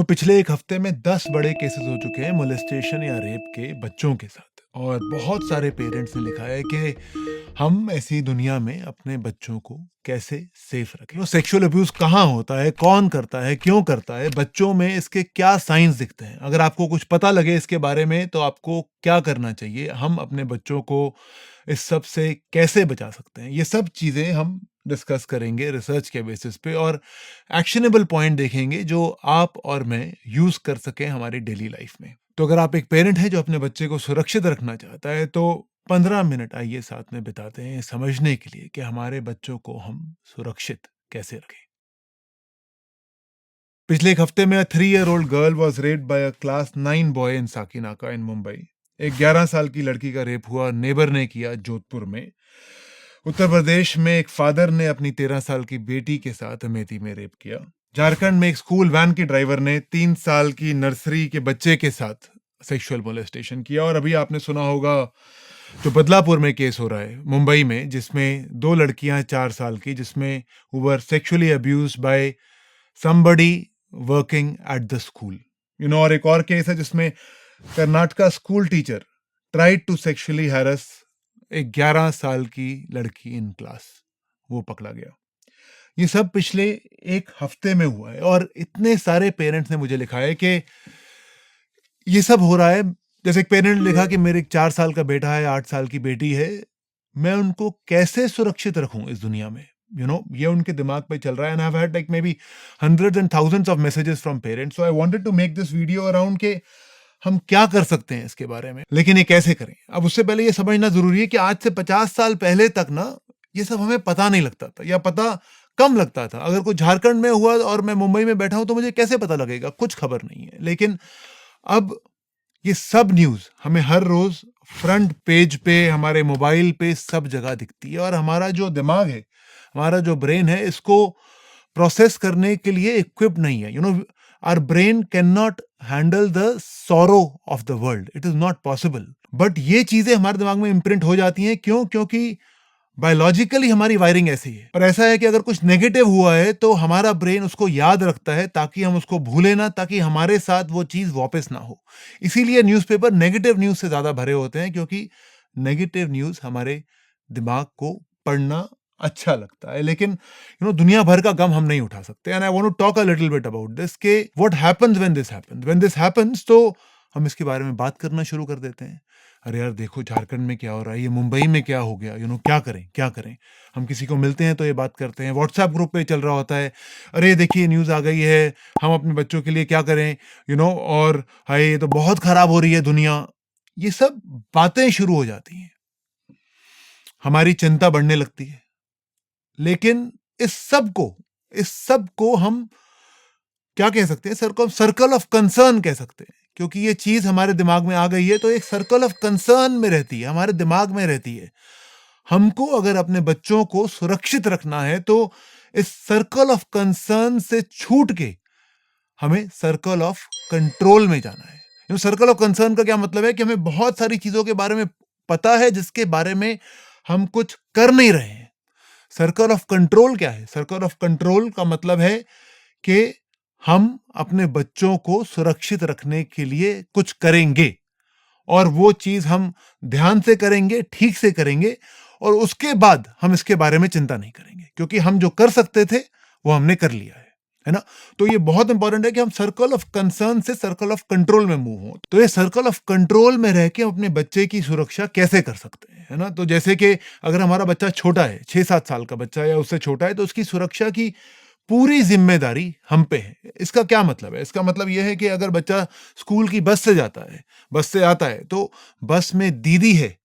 पिछले एक हफ्ते में 10 बड़े केसेस हो चुके हैं मोलेस्टेशन या रेप के बच्चों के साथ। और बहुत सारे पेरेंट्स ने लिखा है कि हम ऐसी दुनिया में अपने बच्चों को कैसे सेफ रखें। सेक्सुअल अब्यूज कहाँ होता है, कौन करता है, क्यों करता है, बच्चों में इसके क्या साइंस दिखते हैं। अगर आपको कुछ पता लगे इसके बारे में तो आपको क्या करना चाहिए, हम अपने बच्चों को इस सब से कैसे बचा सकते हैं, ये सब चीजें हम डिस्कस करेंगे रिसर्च के बेसिस पे, और एक्शनेबल पॉइंट देखेंगे जो आप और मैं यूज कर सकें हमारी डेली लाइफ में। तो अगर आप एक पेरेंट हैं जो अपने बच्चे को सुरक्षित रखना चाहता है तो 15 मिनट आइए साथ में बिताते हैं समझने के लिए कि हमारे बच्चों को हम सुरक्षित कैसे रखें। पिछले एक हफ्ते में 3-year-old girl was raped by a class 9 boy in Sakinaka in Mumbai. एक 11 साल की लड़की का रेप हुआ, नेबर ने किया जोधपुर में। उत्तर प्रदेश में एक फादर ने अपनी 13 साल की बेटी के साथ अमेठी में रेप किया। झारखंड में एक स्कूल वैन के ड्राइवर ने 3 साल की नर्सरी के बच्चे के साथ सेक्सुअल मोलेस्टेशन किया। और अभी आपने सुना होगा जो बदलापुर में केस हो रहा है मुंबई में, जिसमें 2 लड़कियां 4 साल की, जिसमें were sexually abused by somebody working at the school. और एक और केस है जिसमें Karnataka school teacher tried to sexually harass एक 11 साल की लड़की इन क्लास, वो पकड़ा गया। ये सब पिछले एक हफ्ते में हुआ है और इतने सारे पेरेंट्स ने मुझे लिखा है कि ये सब हो रहा है। जैसे एक पेरेंट ने लिखा कि मेरे 4 साल का बेटा है, 8 साल की बेटी है, मैं उनको कैसे सुरक्षित रखूं इस दुनिया में। ये उनके दिमाग पे चल रहा है। And I have had like maybe hundreds and thousands of messages from parents. So I wanted to make this video around के हम क्या कर सकते हैं इसके बारे में, लेकिन ये कैसे करें। अब उससे पहले ये समझना जरूरी है कि आज से 50 साल पहले तक ना ये सब हमें पता नहीं लगता था, या पता कम लगता था। अगर कुछ झारखंड में हुआ और मैं मुंबई में बैठा हूं तो मुझे कैसे पता लगेगा, कुछ खबर नहीं है। लेकिन अब ये सब न्यूज हमें हर रोज फ्रंट पेज पे, हमारे मोबाइल पे, सब जगह दिखती है। और हमारा जो दिमाग है, हमारा जो ब्रेन है, इसको प्रोसेस करने के लिए इक्विप्ड नहीं है। Our brain can not handle the sorrow of the world, it is not possible. But ये चीजें हमारे दिमाग में इम्प्रिंट हो जाती हैं। क्यों? क्योंकि बायोलॉजिकली हमारी वायरिंग ऐसी है। और ऐसा है कि अगर कुछ नेगेटिव हुआ है तो हमारा ब्रेन उसको याद रखता है ताकि हम उसको भूले ना, ताकि हमारे साथ वो चीज वापस ना हो। इसीलिए न्यूज़पेपर नेगेटिव न्यूज से ज्यादा भरे होते हैं, क्योंकि नेगेटिव न्यूज हमारे दिमाग को पढ़ना अच्छा लगता है। लेकिन दुनिया भर का गम हम नहीं उठा सकते। And I want to talk a little bit about this के what happens when this happens. तो हम इसके बारे में बात करना शुरू कर देते हैं। अरे यार देखो झारखंड में क्या हो रहा है, ये मुंबई में क्या हो गया, क्या करें क्या करें। हम किसी को मिलते हैं तो ये बात करते हैं, व्हाट्सएप ग्रुप पे चल रहा होता है, अरे देखिए न्यूज़ आ गई है, हम अपने बच्चों के लिए क्या करें। और हाय ये तो बहुत खराब हो रही है दुनिया। ये सब बातें शुरू हो जाती हैं, हमारी चिंता बढ़ने लगती है। लेकिन इस सब को हम क्या कह सकते हैं, सर्कल ऑफ कंसर्न कह सकते हैं। क्योंकि ये चीज हमारे दिमाग में आ गई है तो एक सर्कल ऑफ कंसर्न में रहती है, हमारे दिमाग में रहती है। हमको अगर अपने बच्चों को सुरक्षित रखना है तो इस सर्कल ऑफ कंसर्न से छूट के हमें सर्कल ऑफ कंट्रोल में जाना है। सर्कल ऑफ कंसर्न का क्या मतलब है कि हमें बहुत सारी चीजों के बारे में पता है जिसके बारे में हम कुछ कर नहीं रहे हैं। सर्कल ऑफ कंट्रोल क्या है? सर्कल ऑफ कंट्रोल का मतलब है कि हम अपने बच्चों को सुरक्षित रखने के लिए कुछ करेंगे, और वो चीज हम ध्यान से करेंगे, ठीक से करेंगे, और उसके बाद हम इसके बारे में चिंता नहीं करेंगे, क्योंकि हम जो कर सकते थे वो हमने कर लिया है ना। तो ये बहुत इंपॉर्टेंट है कि हम सर्कल ऑफ कंसर्न से सर्कल ऑफ कंट्रोल में मूव हो। तो ये सर्कल ऑफ कंट्रोल में रह के हम अपने बच्चे की सुरक्षा कैसे कर सकते हैं, है ना। तो जैसे कि अगर हमारा बच्चा छोटा है, 6-7 साल का बच्चा या उससे छोटा है, तो उसकी सुरक्षा की पूरी जिम्मेदारी हम पे है। इसका क्या मतलब है? इसका मतलब यह है कि अगर बच्चा स्कूल की बस से जाता है, बस से आता है, तो बस में दीदी है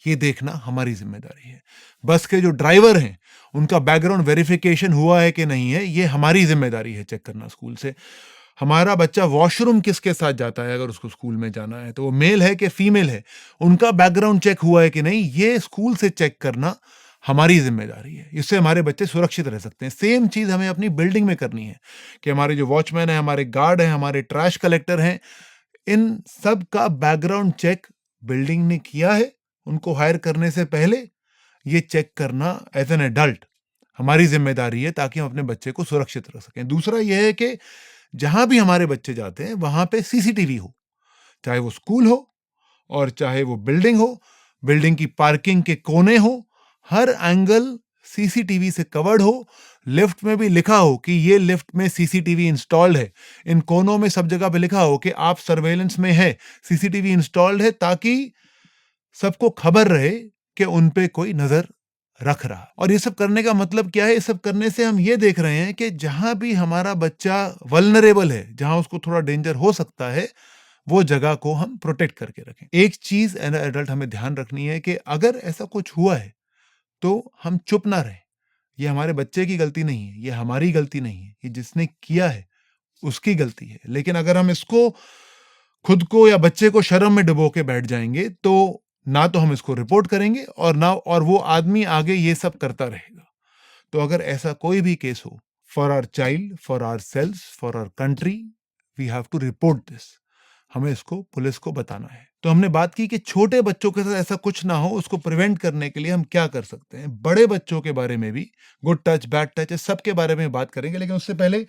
ये देखना हमारी जिम्मेदारी है। बस के जो ड्राइवर हैं उनका बैकग्राउंड वेरिफिकेशन हुआ है कि नहीं है, ये हमारी जिम्मेदारी है चेक करना स्कूल से। हमारा बच्चा वॉशरूम किसके साथ जाता है, अगर उसको स्कूल में जाना है तो वो मेल है कि फीमेल है, उनका बैकग्राउंड चेक हुआ है कि नहीं, ये स्कूल से चेक करना हमारी जिम्मेदारी है। इससे हमारे बच्चे सुरक्षित रह सकते हैं। सेम चीज हमें अपनी बिल्डिंग में करनी है कि हमारे जो वॉचमैन है, हमारे गार्ड हैं, हमारे ट्रैश कलेक्टर हैं, इन सब का बैकग्राउंड चेक बिल्डिंग ने किया है। उनको हायर करने से पहले ये चेक करना एज एन एडल्ट हमारी जिम्मेदारी है, ताकि हम अपने बच्चे को सुरक्षित रख सकें। दूसरा यह है कि जहां भी हमारे बच्चे जाते हैं वहां पे सीसीटीवी हो, चाहे वो स्कूल हो और चाहे वो बिल्डिंग हो, बिल्डिंग की पार्किंग के कोने हो, हर एंगल सीसीटीवी से कवर्ड हो। लिफ्ट में भी लिखा हो कि ये लिफ्ट में सीसीटीवी इंस्टॉल्ड है। इन कोनों में सब जगह पे लिखा हो कि आप सर्वेलेंस में है, सीसीटीवी इंस्टॉल्ड है, ताकि सबको खबर रहे कि उन पे कोई नजर रख रहा। और ये सब करने का मतलब क्या है? ये सब करने से हम ये देख रहे हैं कि जहां भी हमारा बच्चा वल्नरेबल है, जहां उसको थोड़ा डेंजर हो सकता है, वो जगह को हम प्रोटेक्ट करके रखें। एक चीज एज एडल्ट हमें ध्यान रखनी है कि अगर ऐसा कुछ हुआ है तो हम चुप ना रहें। ये हमारे बच्चे की गलती नहीं है, ये हमारी गलती नहीं है, ये जिसने किया है उसकी गलती है। लेकिन अगर हम इसको खुद को या बच्चे को शर्म में डुबो के बैठ जाएंगे तो ना तो हम इसको रिपोर्ट करेंगे और वो आदमी आगे ये सब करता रहेगा। तो अगर ऐसा कोई भी केस हो, for our child, for our selves, for our country, we have to report this. हमें इसको पुलिस को बताना है। तो हमने बात की कि छोटे बच्चों के साथ ऐसा कुछ ना हो, उसको प्रिवेंट करने के लिए हम क्या कर सकते हैं। बड़े बच्चों के बारे में भी, गुड टच, बैड टच, सबके बारे में बात करेंगे, लेकिन उससे पहले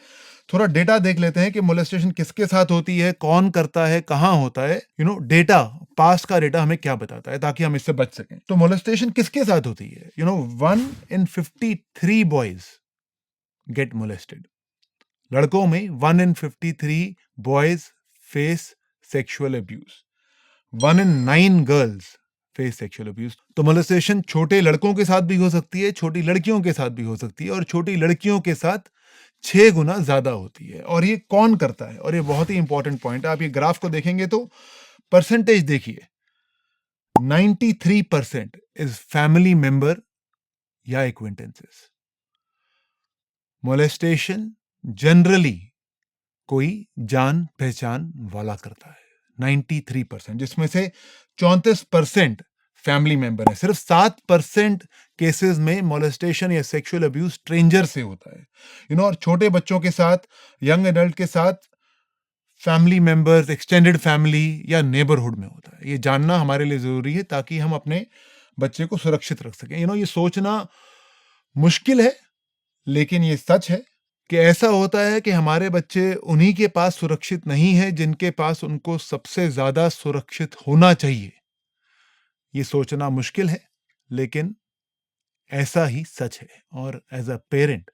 थोड़ा डेटा देख लेते हैं कि मोलेस्टेशन किसके साथ होती है, कौन करता है, कहां होता है। डेटा, पास्ट का डेटा हमें क्या बताता है, ताकि हम इससे बच सकें। तो मोलेस्टेशन किसके साथ होती है? 1 in 53 बॉयज गेट मोलेस्टेड। लड़कों में 1 in 53 boys face sexual abuse, 1 in 9 girls face sexual abuse. तो मोलेस्टेशन छोटे लड़कों के साथ भी हो सकती है, छोटी लड़कियों के साथ भी हो सकती है, और छोटी लड़कियों के साथ 6 गुना ज्यादा होती है। और ये कौन करता है? और ये बहुत ही इंपॉर्टेंट पॉइंट है। आप ये ग्राफ को देखेंगे तो परसेंटेज देखिए, 93% इज फैमिली मेंबर या एक्वेंटेंसेस। मोलेस्टेशन जनरली कोई जान पहचान वाला करता है, 93%, जिसमें से 34% फैमिली मेंबर है। सिर्फ 7% केसेस में मोलेस्टेशन या सेक्सुअल अब्यूज स्ट्रेंजर से होता है। और छोटे बच्चों के साथ, यंग एडल्ट के साथ फैमिली मेंबर्स, एक्सटेंडेड फैमिली या नेबरहुड में होता है। ये जानना हमारे लिए जरूरी है ताकि हम अपने बच्चे को सुरक्षित रख सकें। ये सोचना मुश्किल है, लेकिन ये सच है कि ऐसा होता है कि हमारे बच्चे उन्हीं के पास सुरक्षित नहीं है जिनके पास उनको सबसे ज्यादा सुरक्षित होना चाहिए। ये सोचना मुश्किल है, लेकिन ऐसा ही सच है। और एज अ पेरेंट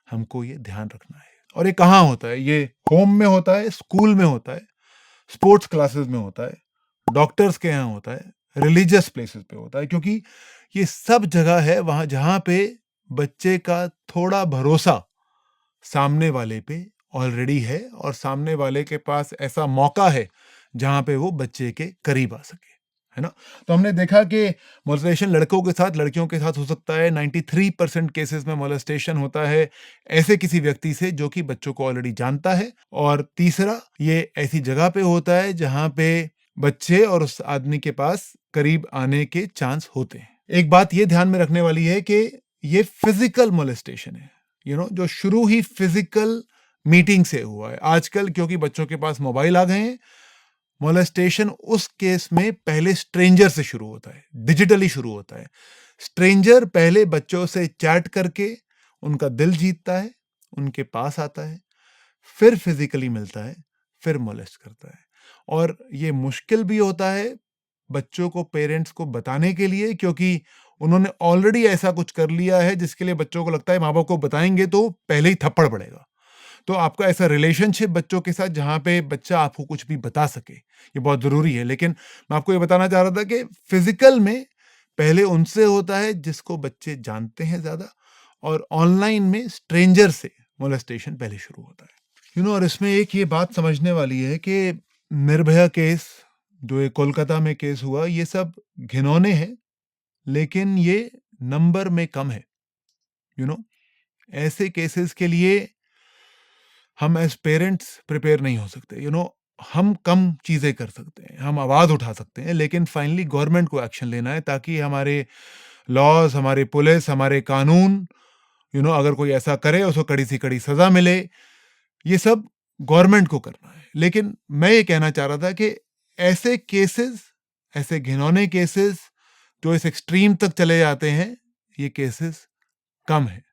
हमको ये ध्यान रखना है। और ये कहाँ होता है? ये होम में होता है, स्कूल में होता है, स्पोर्ट्स क्लासेस में होता है, डॉक्टर्स के यहाँ होता है, रिलीजियस प्लेसेस पे होता है, क्योंकि ये सब जगह है वहां जहां पे बच्चे का थोड़ा भरोसा सामने वाले पे ऑलरेडी है, और सामने वाले के पास ऐसा मौका है जहां पे वो बच्चे के करीब आ सके, है ना। तो हमने देखा कि मोलेस्टेशन लड़कों के साथ, लड़कियों के साथ हो सकता है। 93% केसेस में मोलेस्टेशन होता है ऐसे किसी व्यक्ति से जो कि बच्चों को ऑलरेडी जानता है। और तीसरा, ये ऐसी जगह पे होता है जहां पे बच्चे और उस आदमी के पास करीब आने के चांस होते हैं। एक बात ये ध्यान में रखने वाली है कि ये फिजिकल मोलेस्टेशन है, जो शुरू ही फिजिकल मीटिंग से हुआ है। आजकल क्योंकि बच्चों के पास मोबाइल आ गए हैं, मोलेस्टेशन उस केस में पहले स्ट्रेंजर से शुरू होता है, डिजिटली शुरू होता है। स्ट्रेंजर पहले बच्चों से चैट करके उनका दिल जीतता है, उनके पास आता है, फिर फिजिकली मिलता है, फिर मोलेस्ट करता है। और ये मुश्किल भी होता है बच्चों को, पेरेंट्स को बताने के लिए, क्योंकि उन्होंने ऑलरेडी ऐसा कुछ कर लिया है जिसके लिए बच्चों को लगता है माँ बाप को बताएंगे तो पहले ही थप्पड़ पड़ेगा। तो आपका ऐसा रिलेशनशिप बच्चों के साथ जहां पे बच्चा आपको कुछ भी बता सके, ये बहुत जरूरी है। लेकिन मैं आपको ये बताना चाह रहा था कि फिजिकल में पहले उनसे होता है जिसको बच्चे जानते हैं ज्यादा, और ऑनलाइन में स्ट्रेंजर से मोलेस्टेशन पहले शुरू होता है। और इसमें एक ये बात समझने वाली है कि निर्भया केस, जो ये कोलकाता में केस हुआ, ये सब घिनौने हैं, लेकिन ये नंबर में कम है। ऐसे केसेस के लिए हम एज पेरेंट्स प्रिपेयर नहीं हो सकते। हम कम चीजें कर सकते हैं, हम आवाज उठा सकते हैं, लेकिन फाइनली गवर्नमेंट को एक्शन लेना है ताकि हमारे लॉज, हमारे पुलिस, हमारे कानून, अगर कोई ऐसा करे उसको कड़ी से कड़ी सजा मिले। ये सब गवर्नमेंट को करना है। लेकिन मैं ये कहना चाह रहा था कि ऐसे केसेस, ऐसे घिनौने केसेस जो इस एक्सट्रीम तक चले जाते हैं, ये केसेस कम है।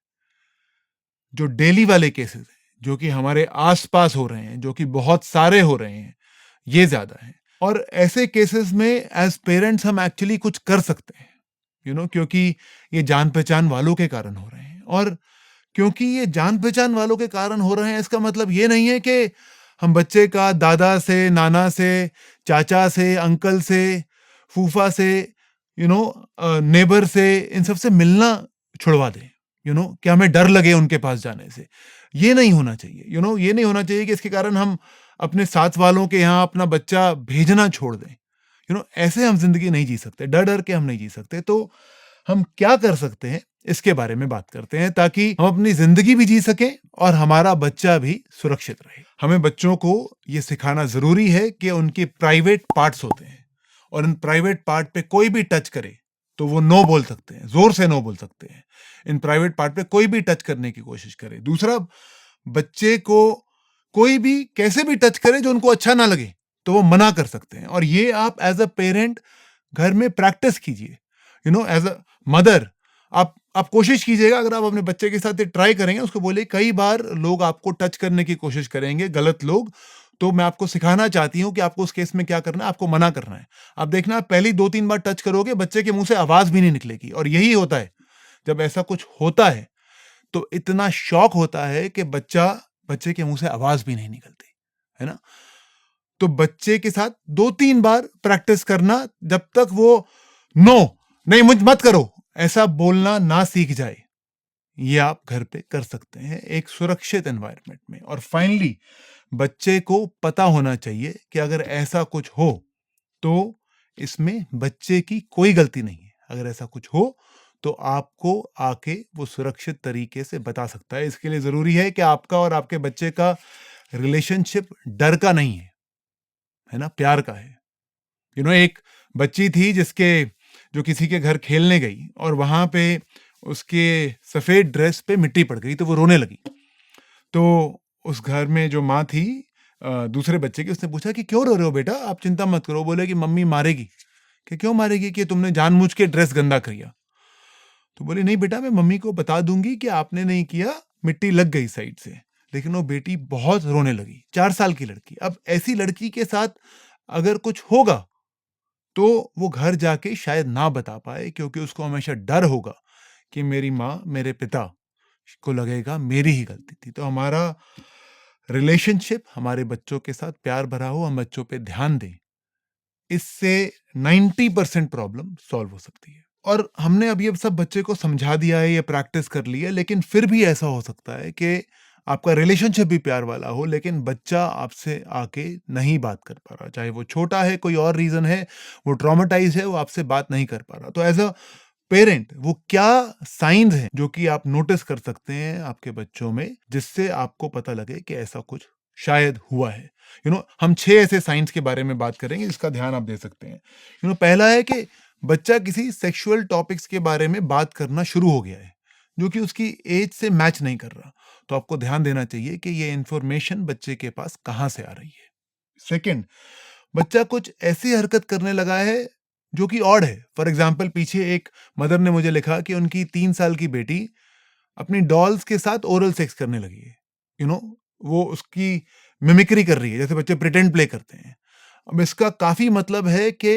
जो डेली वाले केसेस हैं, जो कि हमारे आसपास हो रहे हैं, जो कि बहुत सारे हो रहे हैं, ये ज्यादा है। और ऐसे केसेस में एज पेरेंट्स हम एक्चुअली कुछ कर सकते हैं, क्योंकि ये जान पहचान वालों के कारण हो रहे हैं। और क्योंकि ये जान पहचान वालों के कारण हो रहे हैं, इसका मतलब ये नहीं है कि हम बच्चे का दादा से, नाना से, चाचा से, अंकल से, फूफा से, नेबर से, इन सब से मिलना छुड़वा दें। कि हमें डर लगे उनके पास जाने से। ये नहीं होना चाहिए। ये नहीं होना चाहिए कि इसके कारण हम अपने साथ वालों के यहाँ अपना बच्चा भेजना छोड़ दें। ऐसे हम जिंदगी नहीं जी सकते, डर डर के हम नहीं जी सकते। तो हम क्या कर सकते हैं, इसके बारे में बात करते हैं, ताकि हम अपनी जिंदगी भी जी सकें और हमारा बच्चा भी सुरक्षित रहे। हमें बच्चों को ये सिखाना जरूरी है कि उनके प्राइवेट पार्ट्स होते हैं, और इन प्राइवेट पार्ट पे कोई भी टच करे तो वो नो बोल सकते हैं, जोर से नो बोल सकते हैं। इन प्राइवेट पार्ट पे कोई भी टच करने की कोशिश करे। दूसरा, बच्चे को कोई भी कैसे भी टच करे जो उनको अच्छा ना लगे तो वो मना कर सकते हैं। और ये आप एज अ पेरेंट घर में प्रैक्टिस कीजिए। एज अ मदर आप कोशिश कीजिएगा, अगर आप अपने बच्चे के साथ ये ट्राई करेंगे, उसको बोले कई बार लोग आपको टच करने की कोशिश करेंगे, गलत लोग, तो मैं आपको सिखाना चाहती हूं कि आपको उस केस में क्या करना है, आपको मना करना है। आप देखना, पहली 2-3 बार टच करोगे, बच्चे के मुंह से आवाज भी नहीं निकलेगी। और यही होता है, जब ऐसा कुछ होता है तो इतना शॉक होता है कि बच्चे के मुंह से आवाज भी नहीं निकलती है ना। तो बच्चे के साथ 2-3 बार प्रैक्टिस करना, जब तक वो नो, नहीं मुझ मत करो, ऐसा बोलना ना सीख जाए। ये आप घर पे कर सकते हैं एक सुरक्षित एनवायरनमेंट में। और फाइनली, बच्चे को पता होना चाहिए कि अगर ऐसा कुछ हो तो इसमें बच्चे की कोई गलती नहीं है। अगर ऐसा कुछ हो तो आपको आके वो सुरक्षित तरीके से बता सकता है। इसके लिए जरूरी है कि आपका और आपके बच्चे का रिलेशनशिप डर का नहीं है ना, प्यार का है। एक बच्ची थी जो किसी के घर खेलने गई और वहां पे उसके सफेद ड्रेस पे मिट्टी पड़ गई, तो वो रोने लगी। तो उस घर में जो माँ थी दूसरे बच्चे की, उसने पूछा कि क्यों रो रहे हो बेटा, आप चिंता मत करो। बोले कि मम्मी मारेगी। कि क्यों मारेगी, कि तुमने जानबूझ के ड्रेस गंदा किया। तो बोले नहीं बेटा, मैं मम्मी को बता दूंगी कि आपने नहीं किया, मिट्टी लग गई साइड से। लेकिन वो बेटी बहुत रोने लगी, 4 साल की लड़की। अब ऐसी लड़की के साथ अगर कुछ होगा तो वो घर जाके शायद ना बता पाए, क्योंकि उसको हमेशा डर होगा कि मेरी माँ, मेरे पिता को लगेगा मेरी ही गलती थी। तो हमारा रिलेशनशिप हमारे बच्चों के साथ प्यार भरा हो, हम बच्चों पे ध्यान दें, इससे 90% प्रॉब्लम सॉल्व हो सकती है। और हमने अब ये सब बच्चे को समझा दिया है, ये प्रैक्टिस कर ली है, लेकिन फिर भी ऐसा हो सकता है कि आपका रिलेशनशिप भी प्यार वाला हो, लेकिन बच्चा आपसे आके नहीं बात कर पा रहा, चाहे वो छोटा है, कोई और रीजन है, वो ट्रॉमेटाइज है, वो आपसे बात नहीं कर पा रहा। तो एज अ पेरेंट, वो क्या साइंस हैं जो कि आप नोटिस कर सकते हैं आपके बच्चों में, जिससे आपको पता लगे कि ऐसा कुछ शायद हुआ है। हम 6 ऐसे साइंस के बारे में बात करेंगे, इसका ध्यान आप दे सकते हैं। पहला है कि बच्चा किसी सेक्सुअल टॉपिक्स के बारे में बात करना शुरू हो गया है, जो कि उसकी एज से मैच नहीं कर रहा। तो आपको ध्यान देना चाहिए कि ये इंफॉर्मेशन बच्चे के पास कहां से आ रही है। सेकंड, बच्चा कुछ ऐसी हरकत करने लगा है जो कि ऑड है। फॉर एग्जाम्पल, पीछे एक मदर ने मुझे लिखा कि उनकी 3 साल की बेटी अपनी डॉल्स के साथ ओरल सेक्स करने लगी है। वो उसकी मिमिक्री कर रही है, जैसे बच्चे प्रिटेंड प्ले करते हैं। अब इसका काफी मतलब है कि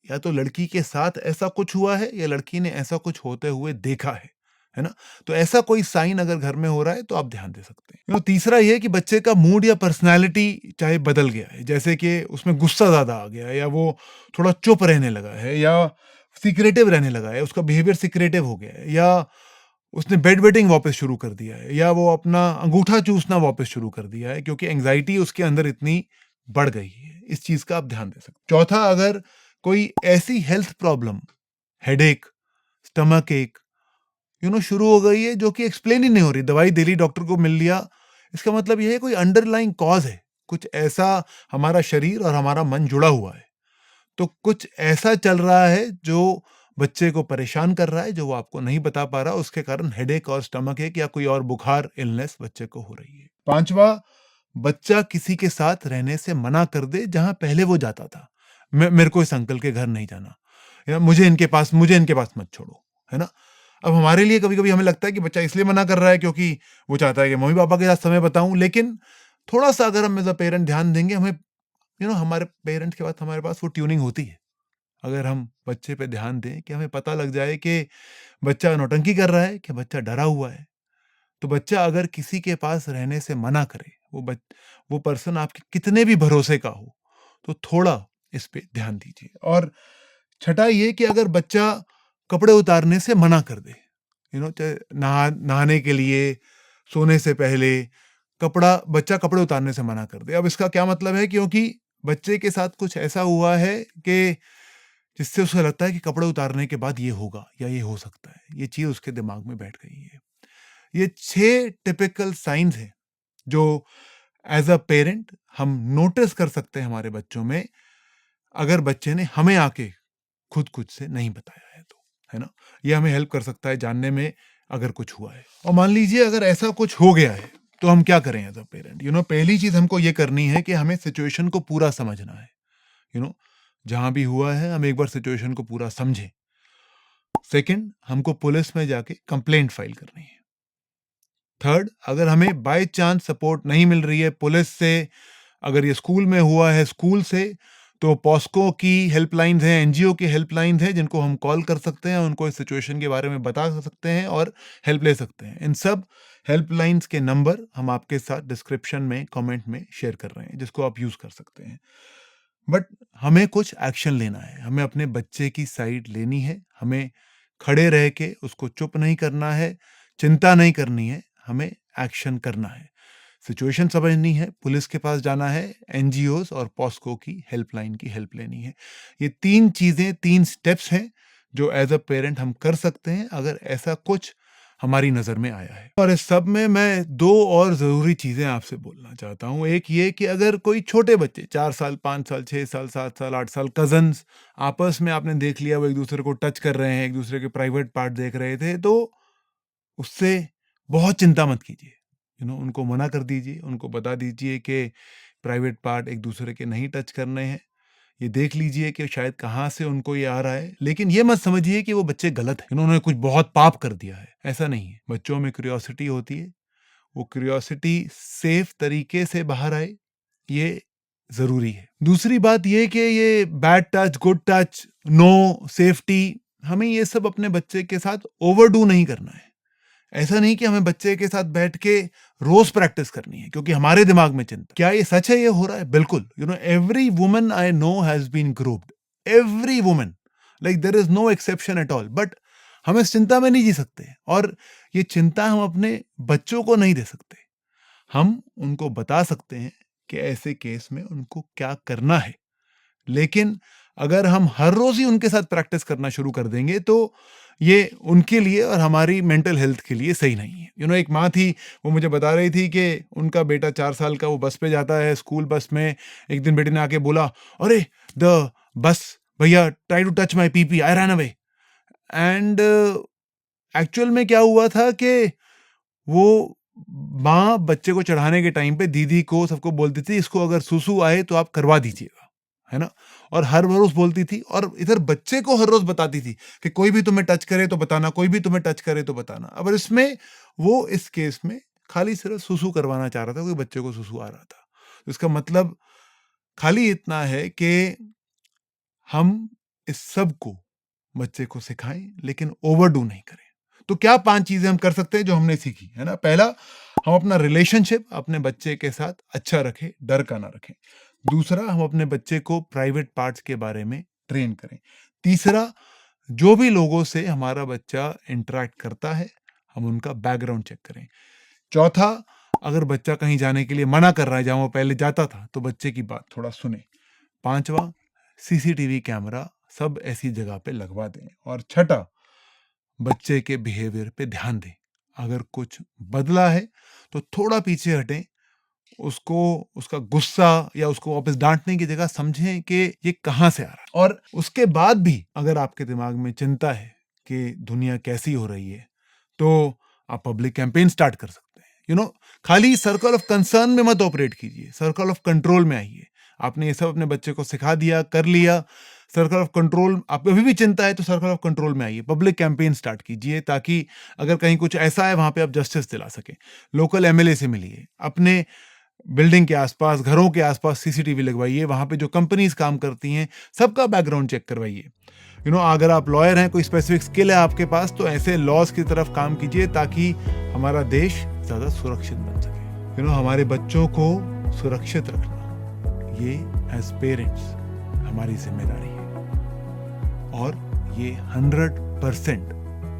या तो लड़की के साथ ऐसा कुछ हुआ है, या लड़की ने ऐसा कुछ होते हुए देखा है ना। तो ऐसा कोई साइन अगर घर में हो रहा है तो आप ध्यान दे सकते हैं। तीसरा ये कि बच्चे का मूड या पर्सनालिटी चाहे बदल गया है, जैसे कि उसमें गुस्सा ज्यादा आ गया है, या वो थोड़ा चुप रहने लगा है, या सीक्रेटिव रहने लगा है, उसका बिहेवियर सीक्रेटिव हो गया है, या उसने बेड वेटिंग वापस शुरू कर दिया है, या वो अपना अंगूठा चूसना वापस शुरू कर दिया है, क्योंकि एंग्जाइटी उसके अंदर इतनी बढ़ गई है। इस चीज का आप ध्यान दे सकते हैं। चौथा, अगर कोई ऐसी हेल्थ प्रॉब्लम, हेडेक, स्टमक एक, शुरू हो गई है जो कि एक्सप्लेन ही नहीं हो रही, दवाई दे ली, डॉक्टर को मिल लिया, इसका मतलब यह है कोई अंडरलाइंग कॉज है, कुछ ऐसा हमारा शरीर और हमारा मन जुड़ा हुआ है। तो कुछ ऐसा चल रहा है जो बच्चे को परेशान कर रहा है, जो वो आपको नहीं बता पा रहा, उसके कारण हेडेक और स्टमक एक या कोई और बुखार, इलनेस बच्चे को हो रही है। पांचवा, बच्चा किसी के साथ रहने से मना कर दे जहां पहले वो जाता था। मेरे को इस अंकल के घर नहीं जाना, या मुझे इनके पास मत छोड़ो, है ना। अब हमारे लिए कभी कभी हमें लगता है कि बच्चा इसलिए मना कर रहा है क्योंकि वो चाहता है कि मम्मी पापा के साथ समय बताऊं, लेकिन थोड़ा सा अगर हम एज अ पेरेंट ध्यान देंगे, हमें हमारे पेरेंट्स के बाद हमारे पास वो ट्यूनिंग होती है। अगर हम बच्चे पे ध्यान दें कि हमें पता लग जाए कि बच्चा नौटंकी कर रहा है कि बच्चा डरा हुआ है, तो बच्चा अगर किसी के पास रहने से मना करे, वो पर्सन आपके कितने भी भरोसे का हो, तो थोड़ा इस पे ध्यान दीजिए। और छठा ये कि अगर बच्चा कपड़े उतारने से मना कर दे, चाहे नहाने के लिए, सोने से पहले बच्चा कपड़े उतारने से मना कर दे। अब इसका क्या मतलब है? क्योंकि बच्चे के साथ कुछ ऐसा हुआ है कि जिससे उसे लगता है कि कपड़े उतारने के बाद ये होगा या ये हो सकता है, ये चीज उसके दिमाग में बैठ गई है। ये 6 टिपिकल साइंस हैं जो एज अ पेरेंट हम नोटिस कर सकते हैं हमारे बच्चों में, अगर बच्चे ने हमें आके खुद से नहीं बताया है तो, है ना? ये हमें हेल्प कर सकता है जानने में अगर कुछ हुआ है। और मान लीजिए अगर ऐसा कुछ हो गया है तो हम क्या करें एज अ पेरेंट? पहली चीज हमको ये करनी है कि हमें सिचुएशन को पूरा समझना है। जहां भी हुआ है हम एक बार सिचुएशन को पूरा समझें। सेकंड, हमको पुलिस में जाके कंप्लेंट फाइल करनी है। थर्ड, अगर हमें बाय चांस सपोर्ट नहीं मिल रही है पुलिस से, अगर ये स्कूल में हुआ है स्कूल से, तो पॉस्को की हेल्पलाइंस हैं, एनजीओ की हेल्पलाइंस हैं जिनको हम कॉल कर सकते हैं, उनको इस सिचुएशन के बारे में बता सकते हैं और हेल्प ले सकते हैं। इन सब हेल्पलाइंस के नंबर हम आपके साथ डिस्क्रिप्शन में कमेंट में शेयर कर रहे हैं, जिसको आप यूज कर सकते हैं। बट हमें कुछ एक्शन लेना है, हमें अपने बच्चे की साइड लेनी है, हमें खड़े रह के उसको चुप नहीं करना है, चिंता नहीं करनी है, हमें एक्शन करना है, सिचुएशन समझनी है, पुलिस के पास जाना है, एनजीओस और पॉस्को की हेल्पलाइन की हेल्प लेनी है। ये 3 चीजें, 3 स्टेप्स हैं जो एज अ पेरेंट हम कर सकते हैं अगर ऐसा कुछ हमारी नजर में आया है। और इस सब में मैं 2 और जरूरी चीजें आपसे बोलना चाहता हूँ। एक ये कि अगर कोई छोटे बच्चे 4 साल, 5 साल, 6 साल, 7 साल, 8 साल कजन्स आपस में आपने देख लिया वो एक दूसरे को टच कर रहे हैं, एक दूसरे के प्राइवेट पार्ट देख रहे थे, तो उससे बहुत चिंता मत कीजिए। उनको मना कर दीजिए, उनको बता दीजिए कि प्राइवेट पार्ट एक दूसरे के नहीं टच करने हैं। ये देख लीजिए कि शायद कहाँ से उनको ये आ रहा है, लेकिन ये मत समझिए कि वो बच्चे गलत हैं, उन्होंने कुछ बहुत पाप कर दिया है, ऐसा नहीं है। बच्चों में क्यूरियोसिटी होती है, वो क्यूरियोसिटी सेफ तरीके से बाहर आए, ये जरूरी है। दूसरी बात ये कि ये bad touch, good touch, no, safety, हमें ये सब अपने बच्चे के साथ ओवरडू नहीं करना है। ऐसा नहीं कि हमें बच्चे के साथ बैठ के रोज प्रैक्टिस करनी है क्योंकि हमारे दिमाग में चिंता। क्या ये सच है? ये हो रहा है बिल्कुल। Every woman I know has been groped, every woman, like there is no exception at all. But हम इस चिंता में नहीं जी सकते, और ये चिंता हम अपने बच्चों को नहीं दे सकते। हम उनको बता सकते हैं कि ऐसे केस में उनको क्या करना है, लेकिन अगर हम हर रोज ही उनके साथ प्रैक्टिस करना शुरू कर देंगे तो ये उनके लिए और हमारी मेंटल हेल्थ के लिए सही नहीं है। एक माँ थी, वो मुझे बता रही थी कि उनका बेटा 4 साल का, वो बस पे जाता है, स्कूल बस में। एक दिन बेटे ने आके बोला, अरे द बस भैया try to touch my PP, I ran away. And actual में क्या हुआ था कि वो माँ बच्चे को चढ़ाने के टाइम पे दीदी को, सबको बोलती थी इसको अगर सुसु आए तो आप करवा दीजिएगा, है ना? और हर रोज बोलती थी, और इधर बच्चे को हर रोज बताती थी कि कोई भी तुम्हें टच करे तो बताना, कोई भी तुम्हें टच करे तो बताना। अब इसमें वो इस केस में खाली सिर्फ सुसु करवाना चाह रहा था, कोई बच्चे को सुसु आ रहा था। तो इसका मतलब खाली इतना है कि हम इस सब को बच्चे को सिखाएं, लेकिन ओवरडू नहीं करें। तो क्या 5 चीजें हम कर सकते हैं जो हमने सीखी, है ना? पहला, हम अपना रिलेशनशिप अपने बच्चे के साथ अच्छा रखें, डर का ना रखें। दूसरा, हम अपने बच्चे को प्राइवेट पार्ट्स के बारे में ट्रेन करें। तीसरा, जो भी लोगों से हमारा बच्चा इंटरेक्ट करता है, हम उनका बैकग्राउंड चेक करें। चौथा, अगर बच्चा कहीं जाने के लिए मना कर रहा है जहां वो पहले जाता था, तो बच्चे की बात थोड़ा सुने। पांचवा, सीसीटीवी कैमरा सब ऐसी जगह पे लगवा दें। और छठा, बच्चे के बिहेवियर पे ध्यान दें। अगर कुछ बदला है तो थोड़ा पीछे हटें, उसको, उसका गुस्सा या उसको वापस डांटने की जगह समझें कि ये कहां से आ रहा है। और उसके बाद भी अगर आपके दिमाग में चिंता है कि दुनिया कैसी हो रही है, तो आप पब्लिक कैंपेन स्टार्ट कर सकते हैं। खाली सर्कल ऑफ कंसर्न में मत ऑपरेट कीजिए, सर्कल ऑफ कंट्रोल में आइए। आपने ये सब अपने बच्चे को सिखा दिया, कर लिया, सर्कल ऑफ कंट्रोल, आपको अभी भी चिंता है तो सर्कल ऑफ कंट्रोल में आइए, पब्लिक कैंपेन स्टार्ट कीजिए ताकि अगर कहीं कुछ ऐसा है वहां पे आप जस्टिस दिला सकें। लोकल एमएलए से मिलिए, अपने बिल्डिंग के आसपास, घरों के आसपास सीसीटीवी लगवाइए, वहां पे जो कंपनीज काम करती हैं सबका बैकग्राउंड चेक करवाइए। अगर आप लॉयर हैं, कोई स्पेसिफिक स्किल है आपके पास, तो ऐसे लॉज की तरफ काम कीजिए ताकि हमारा देश ज्यादा सुरक्षित बन सके। हमारे बच्चों को सुरक्षित रखना, ये एज पेरेंट्स हमारी जिम्मेदारी है और ये 100%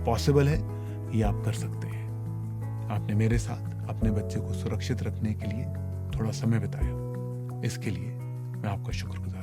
पॉसिबल है, ये आप कर सकते हैं। आपने मेरे साथ अपने बच्चे को सुरक्षित रखने के लिए थोड़ा समय बिताया, इसके लिए मैं आपका शुक्रगुजार हूं।